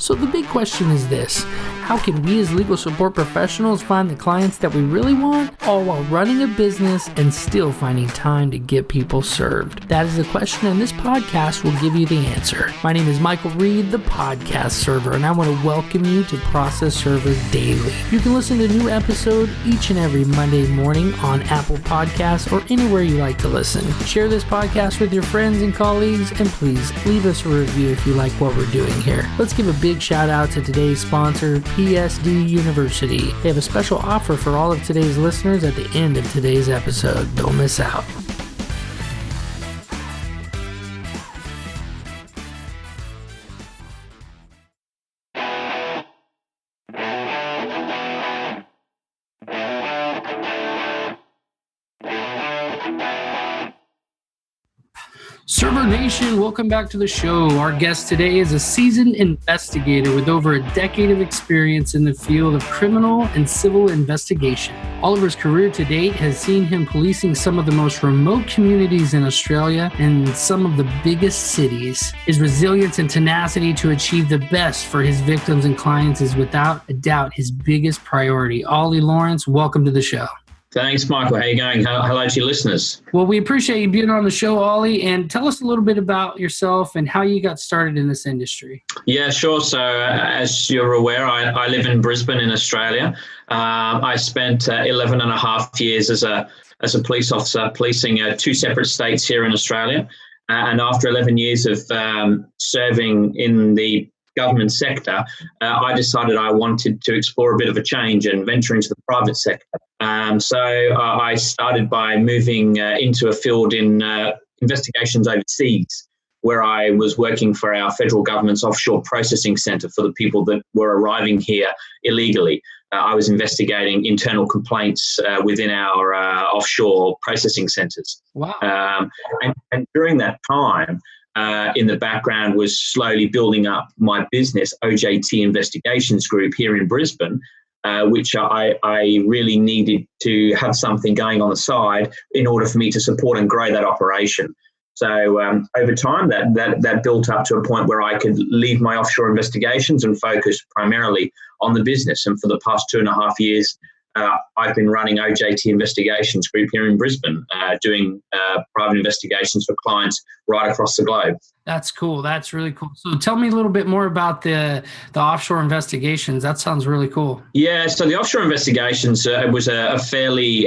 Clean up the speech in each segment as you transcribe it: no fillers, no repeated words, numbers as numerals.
So the big question is this: how can we as legal support professionals find the clients that we really want, all while running a business and still finding time to get people served? That is the question, and this podcast will give you the answer. My name is Michael Reed, the podcast server, and I want to welcome you to Process Server Daily. You can listen to a new episode each and every Monday morning on Apple Podcasts or anywhere you like to listen. Share this podcast with your friends and colleagues, and please leave us a review if you like what we're doing here. Let's give a big shout out to today's sponsor, PSD University. They have a special offer for all of today's listeners at the end of today's episode. Don't miss out. Server Nation, welcome back to the show. Our guest today is a seasoned investigator with over a decade of experience in the field of criminal and civil investigation. Oliver's career to date has seen him policing some of the most remote communities in Australia and some of the biggest cities. His resilience and tenacity to achieve the best for his victims and clients is without a doubt his biggest priority. Ollie Lawrence, welcome to the show. Thanks, Michael. How are you going? Hello to your listeners. Well, we appreciate you being on the show, Ollie, and tell us a little bit about yourself and how you got started in this industry. Yeah, sure. So as you're aware, I live in Brisbane in Australia. I spent 11 and a half years as a police officer policing two separate states here in Australia. And after 11 years of serving in the government sector, I decided I wanted to explore a bit of a change and venture into the private sector. So I started by moving into a field in investigations overseas, where I was working for our federal government's offshore processing centre for the people that were arriving here illegally. I was investigating internal complaints within our offshore processing centres. Wow. And during that time, in the background was slowly building up my business, OJT Investigations Group here in Brisbane, which I really needed to have something going on the side in order for me to support and grow that operation. So over time, that built up to a point where I could leave my offshore investigations and focus primarily on the business. And for the past 2.5 years, I've been running OJT Investigations Group here in Brisbane, doing private investigations for clients right across the globe. That's cool. That's really cool. So tell me a little bit more about the offshore investigations. That sounds really cool. Yeah, so the offshore investigations was a fairly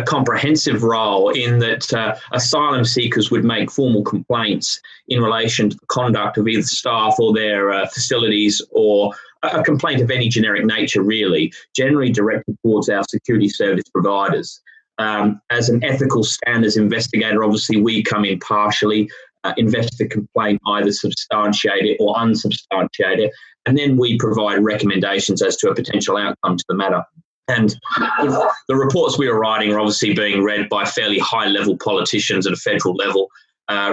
comprehensive role in that asylum seekers would make formal complaints in relation to the conduct of either staff or their facilities, or a complaint of any generic nature, really, generally directed towards our security service providers. As an ethical standards investigator, obviously we come in partially, invest the complaint, either substantiate it or unsubstantiate it, and then we provide recommendations as to a potential outcome to the matter. And the reports we are writing are obviously being read by fairly high-level politicians at a federal level,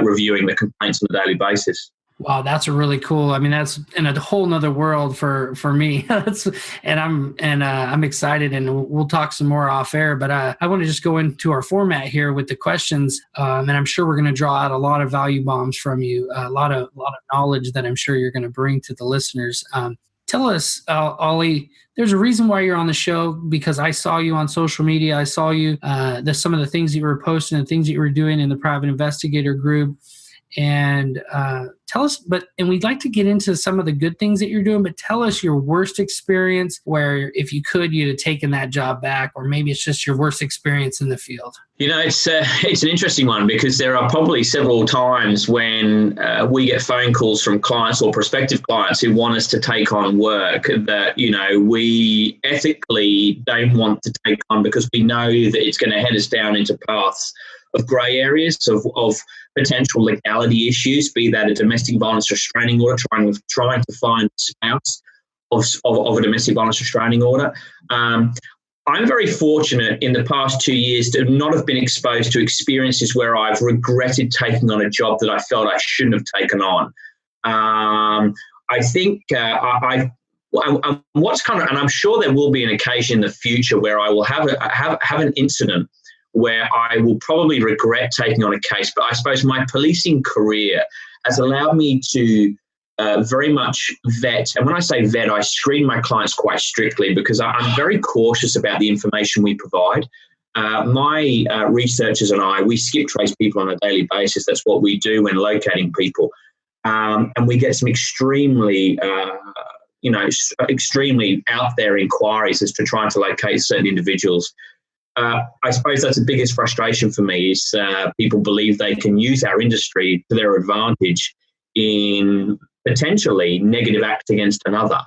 reviewing the complaints on a daily basis. Wow, that's a really cool. I mean, that's in a whole nother world for me. I'm excited, and we'll talk some more off air. But I want to just go into our format here with the questions, and I'm sure we're going to draw out a lot of value bombs from you, a lot of knowledge that I'm sure you're going to bring to the listeners. Tell us, Ollie, there's a reason why you're on the show, because I saw you on social media. I saw you, some of the things that you were posting and things that you were doing in the private investigator group. And tell us, and we'd like to get into some of the good things that you're doing, but tell us your worst experience where, if you could, you'd have taken that job back, or maybe it's just your worst experience in the field. You know, it's an interesting one, because there are probably several times when we get phone calls from clients or prospective clients who want us to take on work that, you know, we ethically don't want to take on, because we know that it's going to head us down into paths of grey areas of potential legality issues, be that a domestic violence restraining order, trying to find a spouse of a domestic violence restraining order. I'm very fortunate in the past 2 years to not have been exposed to experiences where I've regretted taking on a job that I felt I shouldn't have taken on. I think what's kind of, and I'm sure there will be an occasion in the future where I will have an incident where I will probably regret taking on a case. But I suppose my policing career has allowed me to very much vet. And when I say vet, I screen my clients quite strictly because I'm very cautious about the information we provide. My researchers and I, we skip trace people on a daily basis. That's what we do when locating people. And we get some extremely out there inquiries as to trying to locate certain individuals. I suppose that's the biggest frustration for me is people believe they can use our industry to their advantage in potentially negative acts against another.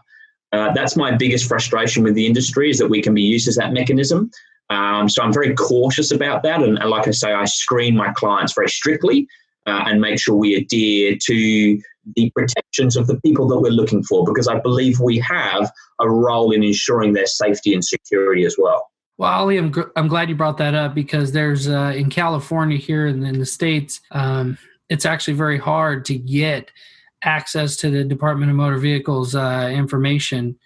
That's my biggest frustration with the industry, is that we can be used as that mechanism. So I'm very cautious about that. And like I say, I screen my clients very strictly and make sure we adhere to the protections of the people that we're looking for, because I believe we have a role in ensuring their safety and security as well. Well, Ali, I'm glad you brought that up, because there's in California here and in the States, it's actually very hard to get access to the Department of Motor Vehicles information,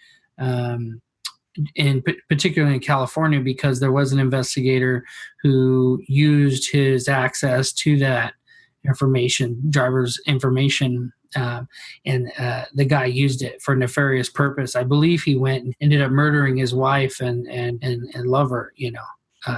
particularly in California, because there was an investigator who used his access to that information, driver's information, and the guy used it for a nefarious purpose. I believe he went and ended up murdering his wife and lover.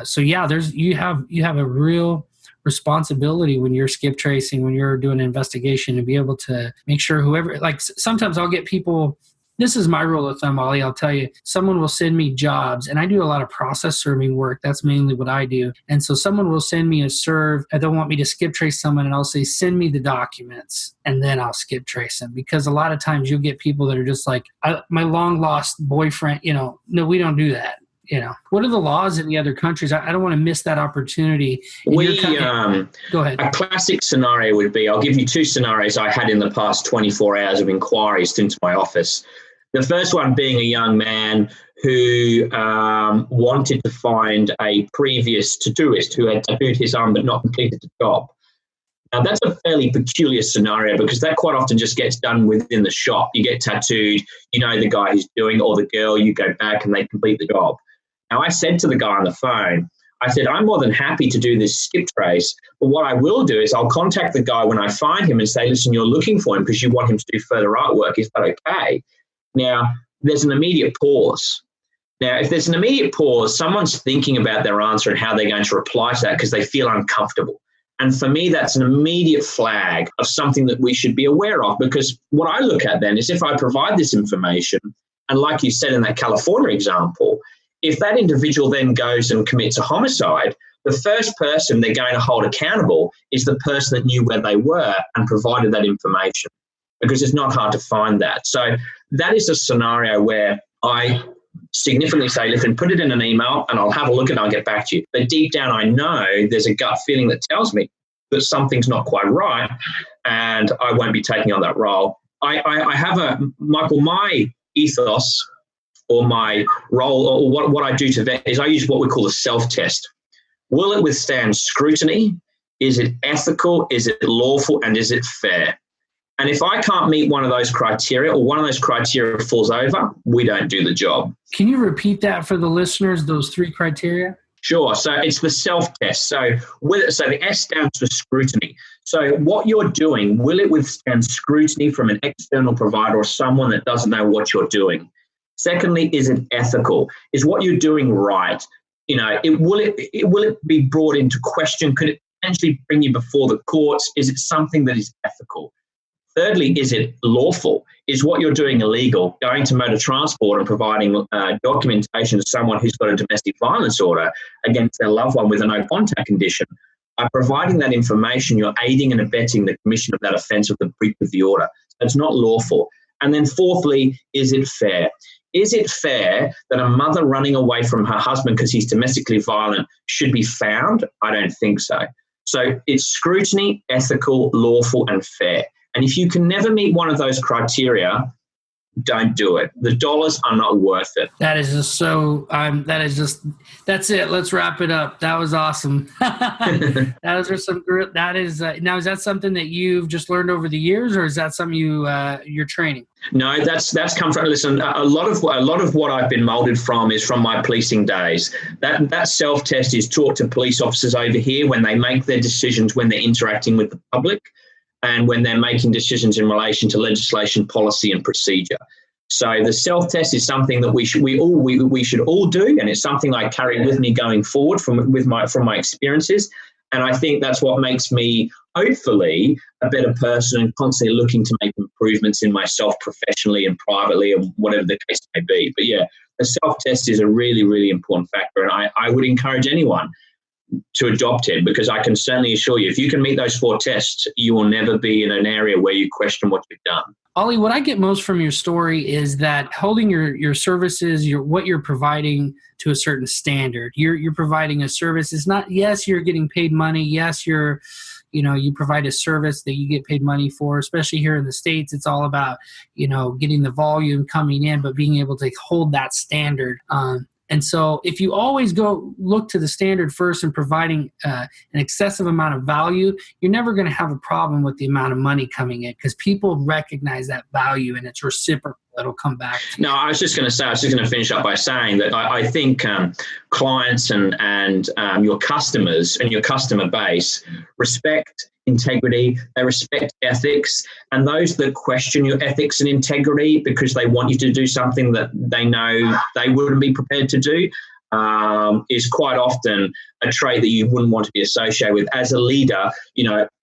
So yeah, you have a real responsibility when you're skip tracing, when you're doing an investigation, to be able to make sure whoever. Like sometimes I'll get people. This is my rule of thumb, Ali. I'll tell you, someone will send me jobs, and I do a lot of process serving work. That's mainly what I do. And so someone will send me a serve, and they'll want me to skip trace someone, and I'll say, send me the documents, and then I'll skip trace them. Because a lot of times you'll get people that are just like, my long lost boyfriend, no, we don't do that. What are the laws in the other countries? I don't want to miss that opportunity. Go ahead. A classic scenario would be, I'll give you two scenarios I had in the past 24 hours of inquiries into my office. The first one being a young man who wanted to find a previous tattooist who had tattooed his arm but not completed the job. Now, that's a fairly peculiar scenario, because that quite often just gets done within the shop. You get tattooed, the guy who's doing, or the girl, you go back and they complete the job. Now, I said to the guy on the phone, I said, I'm more than happy to do this skip trace, but what I will do is I'll contact the guy when I find him and say, listen, you're looking for him because you want him to do further artwork. Is that okay? Now, there's an immediate pause. Now, if there's an immediate pause, someone's thinking about their answer and how they're going to reply to that because they feel uncomfortable. And for me, that's an immediate flag of something that we should be aware of, because what I look at then is if I provide this information, and like you said in that California example, if that individual then goes and commits a homicide, the first person they're going to hold accountable is the person that knew where they were and provided that information, because it's not hard to find that. So that is a scenario where I significantly say, listen, put it in an email and I'll have a look and I'll get back to you. But deep down, I know there's a gut feeling that tells me that something's not quite right and I won't be taking on that role. I have Michael, my ethos or my role, or what I do to vet, is I use what we call a self-test. Will it withstand scrutiny? Is it ethical? Is it lawful? And is it fair? And if I can't meet one of those criteria, or one of those criteria falls over, we don't do the job. Can you repeat that for the listeners, those three criteria? Sure. So it's the self-test. So the S stands for scrutiny. So what you're doing, will it withstand scrutiny from an external provider or someone that doesn't know what you're doing? Secondly, is it ethical? Is what you're doing right? Will it be brought into question? Could it potentially bring you before the courts? Is it something that is ethical? Thirdly, is it lawful? Is what you're doing illegal? Going to motor transport and providing documentation to someone who's got a domestic violence order against their loved one with a no contact condition. By providing that information, you're aiding and abetting the commission of that offence of the breach of the order. So it's not lawful. And then fourthly, is it fair? Is it fair that a mother running away from her husband because he's domestically violent should be found? I don't think so. So it's scrutiny, ethical, lawful, and fair. And if you can never meet one of those criteria, don't do it. The dollars are not worth it. That is just so, that's it. Let's wrap it up. That was awesome. Now, is that something that you've just learned over the years, or is that something you're training? No, that's come from, listen, a lot of what I've been molded from is from my policing days. That self-test is taught to police officers over here when they make their decisions, when they're interacting with the public. and when they're making decisions in relation to legislation, policy, and procedure. So the self-test is something that we should all do, and it's something I carry with me going forward from my experiences. And I think that's what makes me, hopefully, a better person and constantly looking to make improvements in myself professionally and privately, and whatever the case may be. But yeah, the self-test is a really, really important factor, and I would encourage anyone to adopt it, because I can certainly assure you, if you can meet those 4 tests, you will never be in an area where you question what you've done. Ollie, what I get most from your story is that holding your services, what you're providing to a certain standard. You're providing a service. It's not, yes, you're getting paid money. Yes, you provide a service that you get paid money for, especially here in the States. It's all about, getting the volume coming in, but being able to hold that standard. And so if you always go look to the standard first and providing an excessive amount of value, you're never going to have a problem with the amount of money coming in, because people recognize that value and it's reciprocal. It'll come back to you. No, I was just going to finish up by saying that I think clients and your customers and your customer base respect integrity, they respect ethics, and those that question your ethics and integrity because they want you to do something that they know they wouldn't be prepared to do is quite often a trait that you wouldn't want to be associated with. As a leader,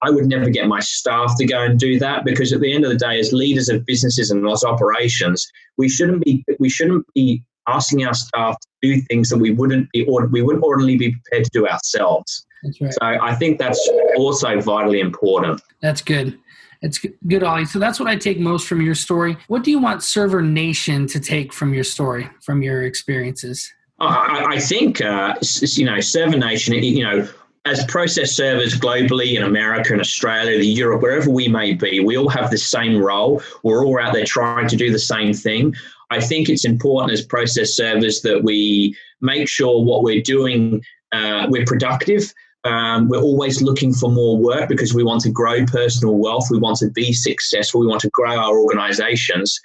I would never get my staff to go and do that, because at the end of the day, as leaders of businesses and as operations, we shouldn't be asking our staff to do things that we wouldn't ordinarily be prepared to do ourselves. That's right. So I think that's also vitally important. That's good. It's good, Ollie. So that's what I take most from your story. What do you want Server Nation to take from your story, from your experiences? I think, Server Nation, as process servers globally in America and Australia, Europe, wherever we may be, we all have the same role. We're all out there trying to do the same thing. I think it's important as process servers that we make sure what we're doing, we're productive. We're always looking for more work because we want to grow personal wealth. We want to be successful. We want to grow our organizations.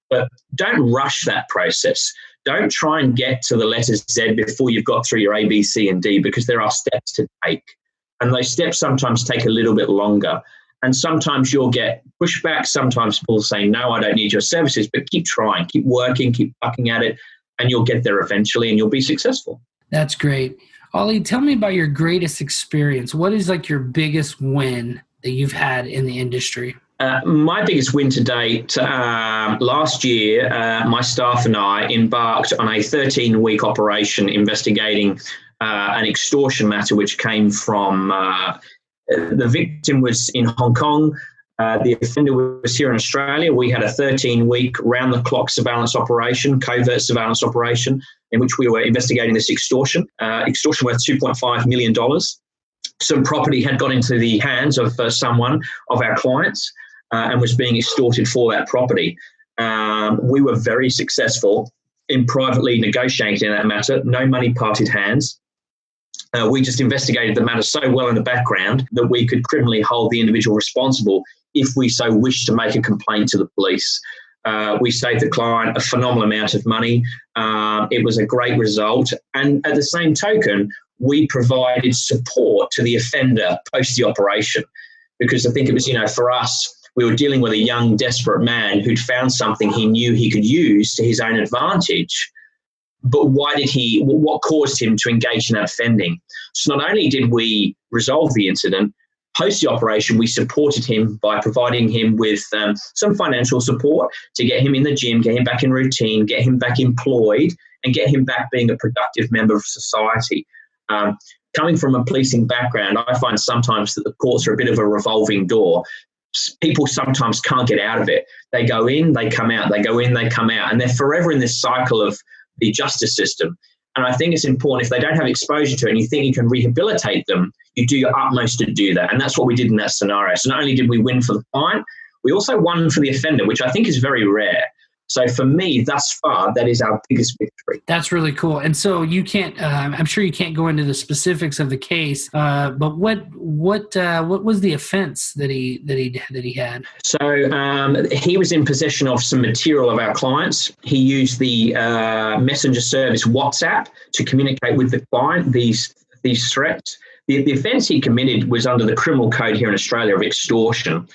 But don't rush that process. Don't try and get to the letter Z before you've got through your A, B, C, and D, because there are steps to take. And those steps sometimes take a little bit longer. And sometimes you'll get pushback. Sometimes people say, no, I don't need your services. But keep trying, keep working, keep bucking at it, and you'll get there eventually and you'll be successful. That's great. Ollie, tell me about your greatest experience. What is like your biggest win that you've had in the industry? My biggest win to date, last year, my staff and I embarked on a 13-week operation investigating an extortion matter which came from the victim was in Hong Kong. The offender was here in Australia. We had a 13-week round-the-clock surveillance operation, covert surveillance operation, in which we were investigating this extortion worth $2.5 million. Some property had got into the hands of someone of our clients and was being extorted for that property. We were very successful in privately negotiating that matter. No money parted hands. We just investigated the matter so well in the background that we could criminally hold the individual responsible if we so wished to make a complaint to the police. We saved the client a phenomenal amount of money. It was a great result. And at the same token, we provided support to the offender post the operation, because I think it was, for us, we were dealing with a young, desperate man who'd found something he knew he could use to his own advantage. But what caused him to engage in that offending? So not only did we resolve the incident, post the operation, we supported him by providing him with some financial support to get him in the gym, get him back in routine, get him back employed, and get him back being a productive member of society. Coming from a policing background, I find sometimes that the courts are a bit of a revolving door. People sometimes can't get out of it. They go in, they come out, they go in, they come out, and they're forever in this cycle of the justice system. And I think it's important, if they don't have exposure to it and you think you can rehabilitate them, you do your utmost to do that. And that's what we did in that scenario. So not only did we win for the client, we also won for the offender, which I think is very rare. So for me, thus far, that is our biggest victory. That's really cool. And so you can't, I'm sure you can't go into the specifics of the case, but what was the offense that he had? So he was in possession of some material of our clients. He used the messenger service WhatsApp to communicate with the client these threats. The offence he committed was under the criminal code here in Australia of extortion,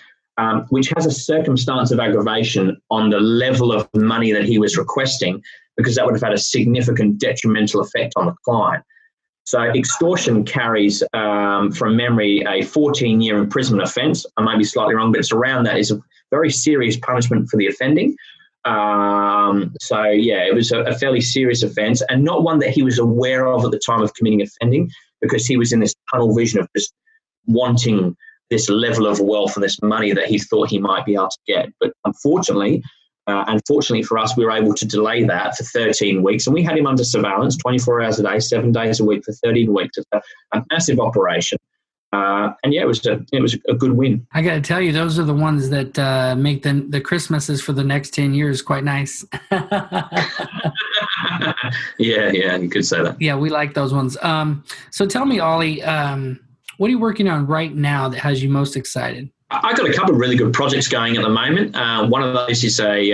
which has a circumstance of aggravation on the level of money that he was requesting, because that would have had a significant detrimental effect on the client. So extortion carries, from memory, a 14-year imprisonment offence. I may be slightly wrong, but it's around that. It's a very serious punishment for the offending. It was a fairly serious offence, and not one that he was aware of at the time of committing offending, because he was in this tunnel vision of just wanting this level of wealth and this money that he thought he might be able to get. But unfortunately for us, we were able to delay that for 13 weeks, and we had him under surveillance 24 hours a day, 7 days a week for 13 weeks. It's a massive operation. It was a good win. I got to tell you, those are the ones that make the Christmases for the next 10 years quite nice. Yeah, you could say that. Yeah, we like those ones. So tell me, Ollie, what are you working on right now that has you most excited? I've got a couple of really good projects going at the moment. One of those is a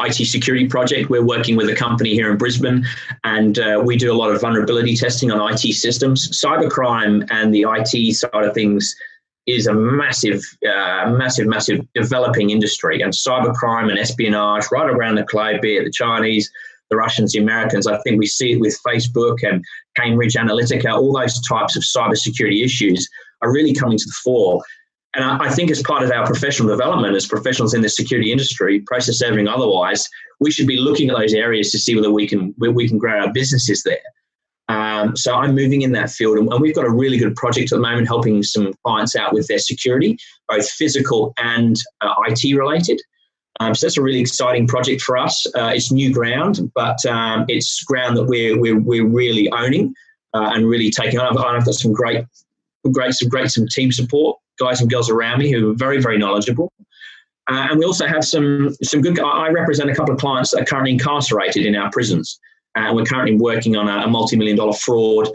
IT security project. We're working with a company here in Brisbane, and we do a lot of vulnerability testing on IT systems. Cybercrime and the IT side of things is a massive developing industry. And cybercrime and espionage right around the globe, be it the Chinese, the Russians, the Americans. I think we see it with Facebook and Cambridge Analytica. All those types of cybersecurity issues are really coming to the fore. And I think as part of our professional development as professionals in the security industry, process serving otherwise, we should be looking at those areas to see whether we can grow our businesses there. So I'm moving in that field, and we've got a really good project at the moment helping some clients out with their security, both physical and IT related. So that's a really exciting project for us. It's new ground, but it's ground that we're really owning and really taking on. I've got some great team support, guys and girls around me who are very, very knowledgeable. And we also have some good, I represent a couple of clients that are currently incarcerated in our prisons. And we're currently working on a multi-million-dollar fraud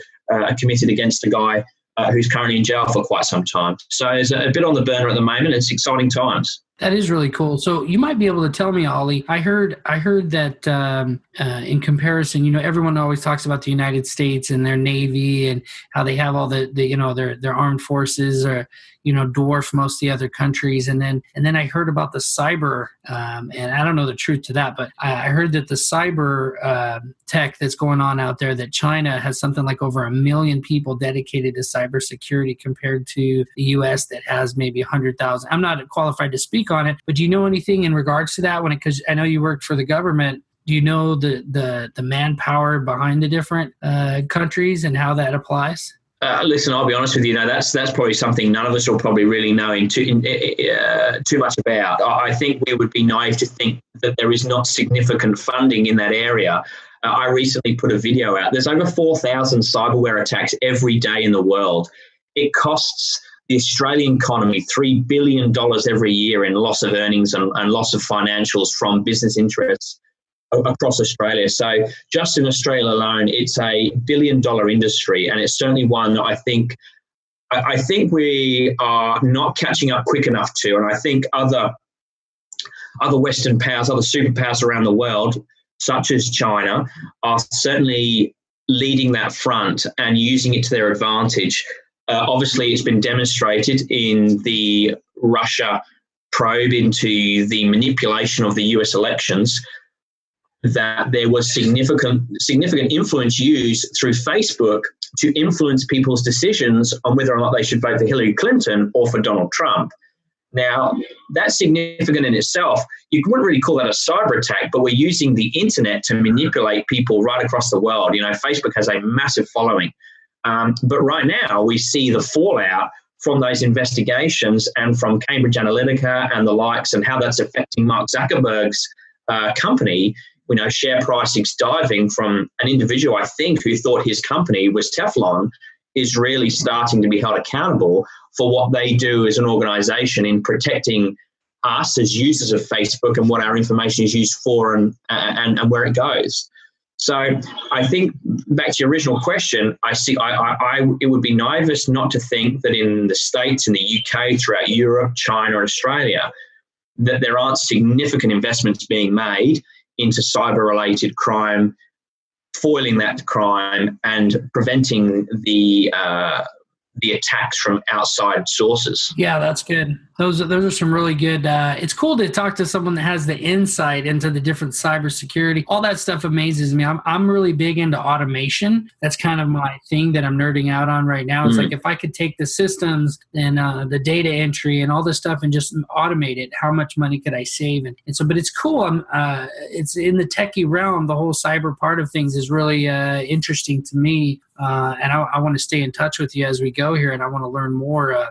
committed against a guy who's currently in jail for quite some time. So there's a bit on the burner at the moment. It's exciting times. That is really cool. So you might be able to tell me, Ollie, I heard that in comparison, everyone always talks about the United States and their Navy and how they have all their armed forces or, dwarf most of the other countries. And then I heard about the cyber, and I don't know the truth to that, but I heard that the cyber tech that's going on out there, that China has something like over 1 million people dedicated to cybersecurity compared to the U.S. that has maybe 100,000. I'm not qualified to speak on it, but do you know anything in regards to that? Because I know you worked for the government. Do you know the manpower behind the different countries and how that applies? Listen, I'll be honest with you. That's probably something none of us will probably really know too much about. I think we would be naive to think that there is not significant funding in that area. I recently put a video out. There's over 4,000 cyberware attacks every day in the world. It costs the Australian economy $3 billion every year in loss of earnings and loss of financials from business interests across Australia. So just in Australia alone, it's a $1 billion industry, and it's certainly one that I think we are not catching up quick enough to. And I think other Western powers, other superpowers around the world, such as China, are certainly leading that front and using it to their advantage. Obviously, it's been demonstrated in the Russia probe into the manipulation of the US elections that there was significant influence used through Facebook to influence people's decisions on whether or not they should vote for Hillary Clinton or for Donald Trump. Now, that's significant in itself. You wouldn't really call that a cyber attack, but we're using the internet to manipulate people right across the world. Facebook has a massive following. But right now, we see the fallout from those investigations and from Cambridge Analytica and the likes, and how that's affecting Mark Zuckerberg's company. Share prices diving from an individual, I think, who thought his company was Teflon, is really starting to be held accountable for what they do as an organization in protecting us as users of Facebook and what our information is used for and where it goes. So I think back to your original question, it would be naivous not to think that in the States, in the UK, throughout Europe, China, and Australia, that there aren't significant investments being made into cyber-related crime, foiling that crime, and preventing the the attacks from outside sources. Yeah, that's good. Those are some really good. It's cool to talk to someone that has the insight into the different cybersecurity. All that stuff amazes me. I'm really big into automation. That's kind of my thing that I'm nerding out on right now. It's like if I could take the systems and the data entry and all this stuff and just automate it, how much money could I save? And so, but it's cool. It's in the techie realm. The whole cyber part of things is really interesting to me. And I want to stay in touch with you as we go here, and I want to learn more,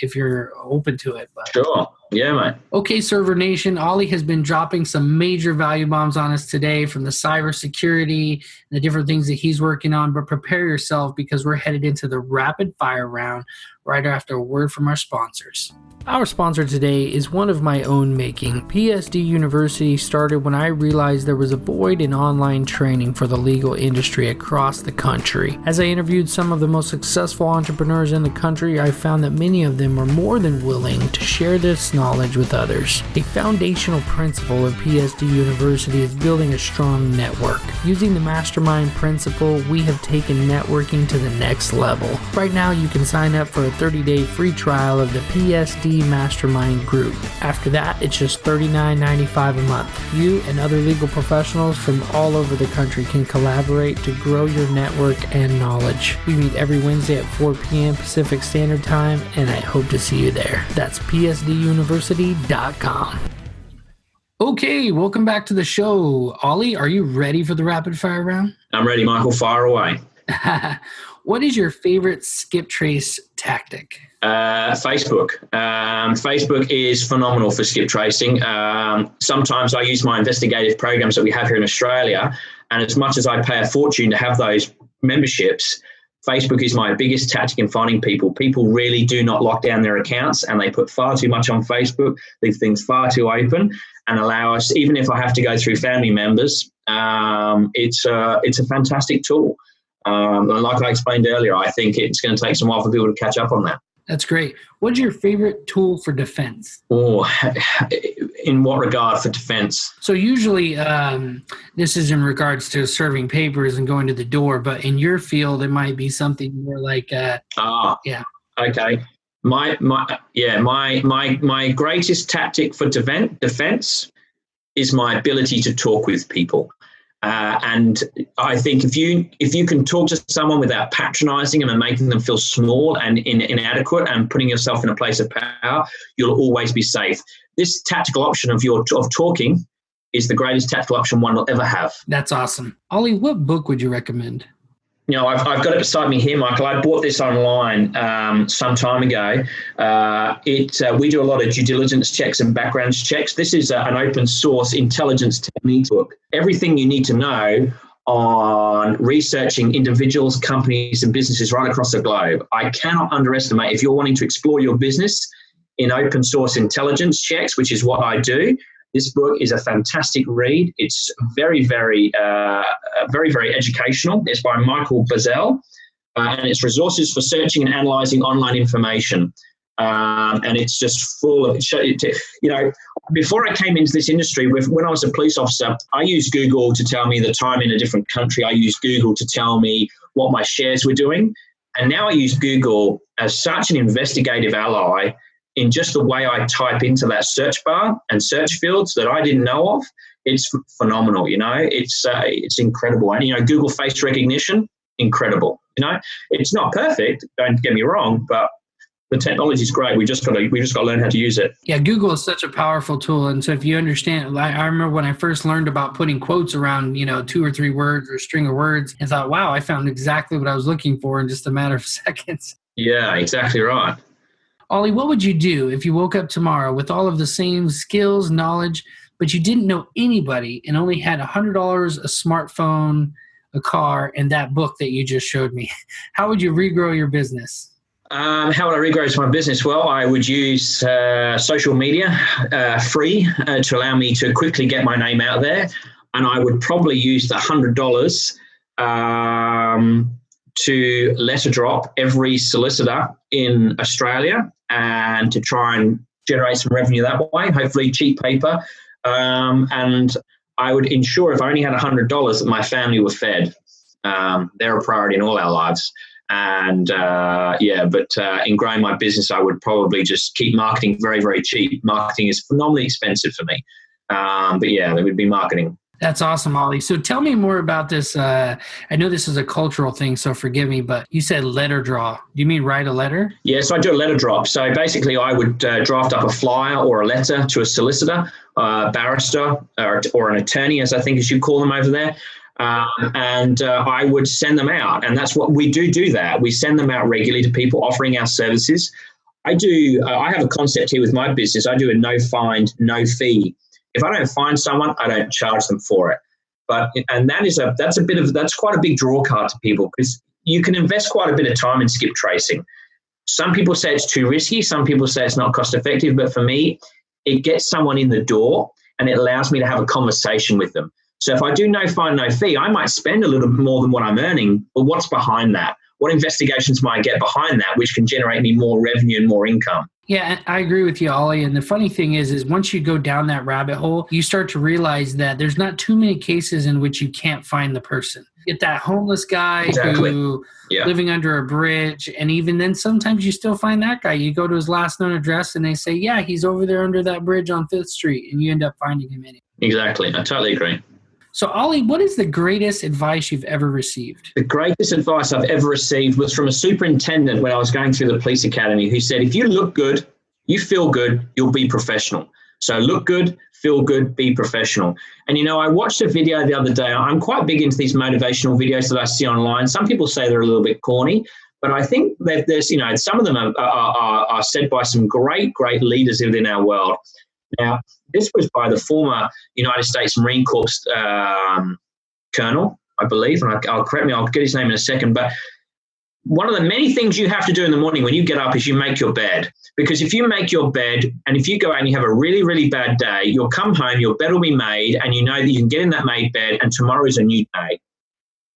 if you're open to it. But. Sure. Yeah, mate. Okay, Server Nation, Ollie has been dropping some major value bombs on us today, from the cybersecurity and the different things that he's working on. But prepare yourself, because we're headed into the rapid fire round right after a word from our sponsors. Our sponsor today is one of my own making. PSD University started when I realized there was a void in online training for the legal industry across the country. As I interviewed some of the most successful entrepreneurs in the country, I found that many of them were more than willing to share this knowledge with others. A foundational principle of PSD University is building a strong network. Using the mastermind principle, we have taken networking to the next level. Right now, you can sign up for a 30-day free trial of the PSD Mastermind group. After that, it's just $39.95 a month. You and other legal professionals from all over the country can collaborate to grow your network and knowledge. We meet every Wednesday at 4 p.m. Pacific Standard Time, and I hope to see you there. That's psduniversity.com. Okay, welcome back to the show. Ollie, are you ready for the rapid fire round? I'm ready, Michael. Fire away. What is your favorite skip trace tactic? Facebook. Facebook is phenomenal for skip tracing. Sometimes I use my investigative programs that we have here in Australia, and as much as I pay a fortune to have those memberships, Facebook is my biggest tactic in finding people. People really do not lock down their accounts, and they put far too much on Facebook, leave things far too open, and allow us, even if I have to go through family members, it's a fantastic tool. And like I explained earlier, I think it's going to take some while for people to catch up on that. That's great. What's your favorite tool for defense? Oh, in what regard for defense? So usually this is in regards to serving papers and going to the door, but in your field, it might be something more like, yeah. Okay. My greatest tactic for defense is my ability to talk with people. And I think if you can talk to someone without patronizing them and making them feel small and inadequate and putting yourself in a place of power, you'll always be safe. This tactical option of talking is the greatest tactical option one will ever have. That's awesome. Ollie, what book would you recommend? I've got it beside me here, Michael. I bought this online some time ago. We do a lot of due diligence checks and background checks. This is an open source intelligence techniques book. Everything you need to know on researching individuals, companies, and businesses right across the globe. I cannot underestimate, if you're wanting to explore your business in open source intelligence checks, which is what I do, this book is a fantastic read. It's very, very educational. It's by Michael Bazzell, and it's resources for searching and analyzing online information. And it's just full of, before I came into this industry, when I was a police officer, I used Google to tell me the time in a different country. I used Google to tell me what my shares were doing. And now I use Google as such an investigative ally in just the way I type into that search bar and search fields that I didn't know of. It's phenomenal, it's incredible. And, Google face recognition, incredible. It's not perfect, don't get me wrong, but the technology is great. We just got to learn how to use it. Yeah, Google is such a powerful tool. And so if you understand, I remember when I first learned about putting quotes around, 2 or 3 words or a string of words, and thought, wow, I found exactly what I was looking for in just a matter of seconds. Yeah, exactly right. Ollie, what would you do if you woke up tomorrow with all of the same skills, knowledge, but you didn't know anybody and only had $100, a smartphone, a car, and that book that you just showed me? How would you regrow your business? How would I regrow my business? Well, I would use social media free to allow me to quickly get my name out there. And I would probably use the $100 to letter drop every solicitor in Australia and to try and generate some revenue that way, hopefully cheap paper. And I would ensure, if I only had $100, that my family were fed. They're a priority in all our lives. And in growing my business, I would probably just keep marketing very, very cheap. Marketing is phenomenally expensive for me. There would be marketing. That's awesome, Ollie. So tell me more about this. I know this is a cultural thing, so forgive me, but you said letter draw. Do you mean write a letter? Yes, I do a letter drop. So basically I would draft up a flyer or a letter to a solicitor, barrister, or an attorney, as I think as you call them over there. I would send them out. And that's what we do that. We send them out regularly to people offering our services. I have a concept here with my business. I do a no find, no fee. If I don't find someone, I don't charge them for it. That's quite a big draw card to people, because you can invest quite a bit of time in skip tracing. Some people say it's too risky. Some people say it's not cost effective. But for me, it gets someone in the door and it allows me to have a conversation with them. So if I do no find, no fee, I might spend a little bit more than what I'm earning, but what's behind that? What investigations might I get behind that, which can generate me more revenue and more income? Yeah, I agree with you, Ollie. And the funny thing is once you go down that rabbit hole, you start to realize that there's not too many cases in which you can't find the person. Get that homeless guy who living under a bridge. And even then, sometimes you still find that guy. You go to his last known address and they say, yeah, he's over there under that bridge on 5th Street. And you end up finding him anyway. Exactly. I totally agree. So, Ollie, what is the greatest advice you've ever received? The greatest advice I've ever received was from a superintendent when I was going through the police academy, who said, if you look good, you feel good, you'll be professional. So look good, feel good, be professional. And, I watched a video the other day. I'm quite big into these motivational videos that I see online. Some people say they're a little bit corny, but I think that there's, some of them are said by some great, great leaders within our world. Now, this was by the former United States Marine Corps colonel, I believe, and I'll get his name in a second. But one of the many things you have to do in the morning when you get up is you make your bed. Because if you make your bed and if you go out and you have a really, really bad day, you'll come home, your bed will be made, and you know that you can get in that made bed and tomorrow is a new day.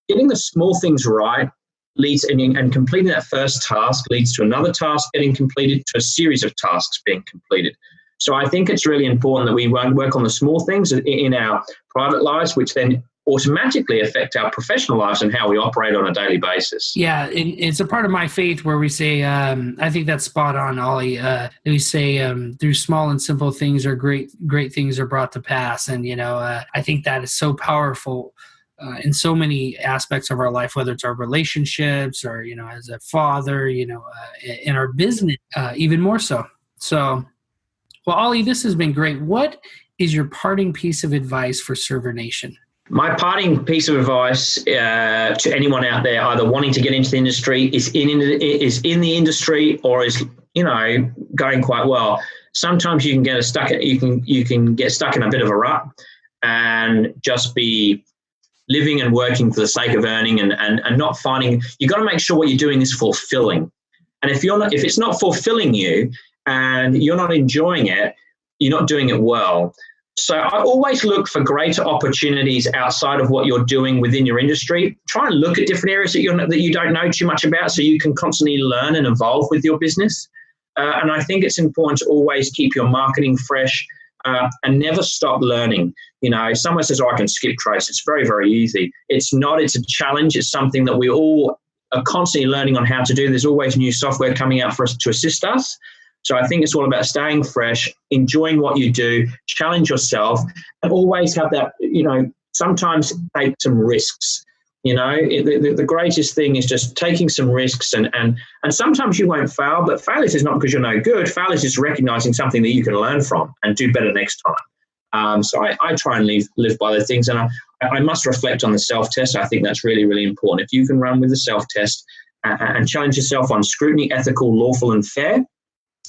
Getting the small things right leads, and completing that first task leads to another task getting completed, to a series of tasks being completed. So I think it's really important that we work on the small things in our private lives, which then automatically affect our professional lives and how we operate on a daily basis. Yeah, it's a part of my faith where we say, I think that's spot on, Ollie. We say through small and simple things are great things are brought to pass. And, I think that is so powerful in so many aspects of our life, whether it's our relationships or, as a father, in our business, even more so. So, well, Ollie, this has been great. What is your parting piece of advice for Server Nation? My parting piece of advice to anyone out there, either wanting to get into the industry, is in the industry, or is going quite well. Sometimes you can get stuck in a bit of a rut and just be living and working for the sake of earning and not finding. You got to make sure what you're doing is fulfilling. And if it's not fulfilling you and you're not enjoying it, you're not doing it well. So I always look for greater opportunities outside of what you're doing within your industry. Try and look at different areas that you don't know too much about, so you can constantly learn and evolve with your business. And I think it's important to always keep your marketing fresh and never stop learning. Someone says, I can skip trace. It's very, very easy. It's not. It's a challenge. It's something that we all are constantly learning on how to do. There's always new software coming out for us to assist us. So I think it's all about staying fresh, enjoying what you do, challenge yourself, and always have that, sometimes take some risks. The greatest thing is just taking some risks, and sometimes you won't fail, but failures is not because you're no good. Failures is recognizing something that you can learn from and do better next time. So I try and live by the things, and I must reflect on the self-test. I think that's really, really important. If you can run with the self-test and challenge yourself on scrutiny, ethical, lawful, and fair,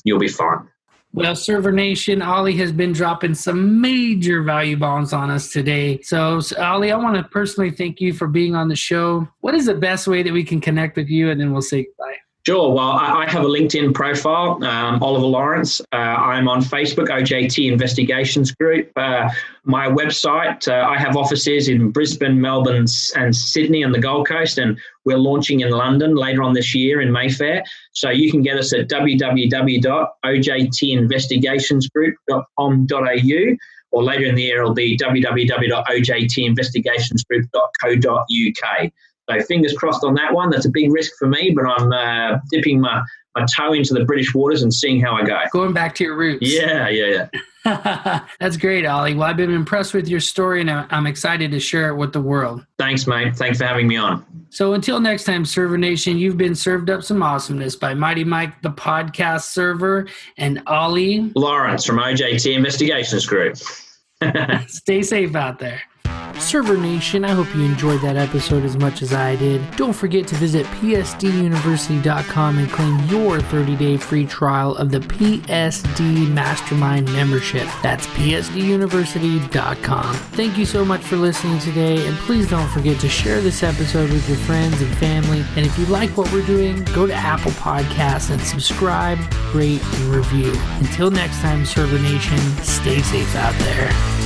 you'll be fine. Well, Server Nation, Ollie has been dropping some major value bombs on us today. So, Ollie, I want to personally thank you for being on the show. What is the best way that we can connect with you? And then we'll say goodbye. Sure. Well, I have a LinkedIn profile, Oliver Lawrence. I'm on Facebook, OJT Investigations Group. My website, I have offices in Brisbane, Melbourne, and Sydney and the Gold Coast, and we're launching in London later on this year in Mayfair. So you can get us at www.ojtinvestigationsgroup.com.au, or later in the year it'll be www.ojtinvestigationsgroup.co.uk. So fingers crossed on that one. That's a big risk for me, but I'm dipping my toe into the British waters and seeing how I go. Going back to your roots. Yeah. That's great, Ollie. Well, I've been impressed with your story, and I'm excited to share it with the world. Thanks, mate. Thanks for having me on. So until next time, Server Nation, you've been served up some awesomeness by Mighty Mike, the podcast server, and Ollie Lawrence from OJT Investigations Group. Stay safe out there. Server Nation, I hope you enjoyed that episode as much as I did. Don't forget to visit psduniversity.com and claim your 30-day free trial of the PSD Mastermind membership. That's psduniversity.com. Thank you so much for listening today, and please don't forget to share this episode with your friends and family. And if you like what we're doing, go to Apple Podcasts and subscribe, rate, and review. Until next time, Server Nation, stay safe out there.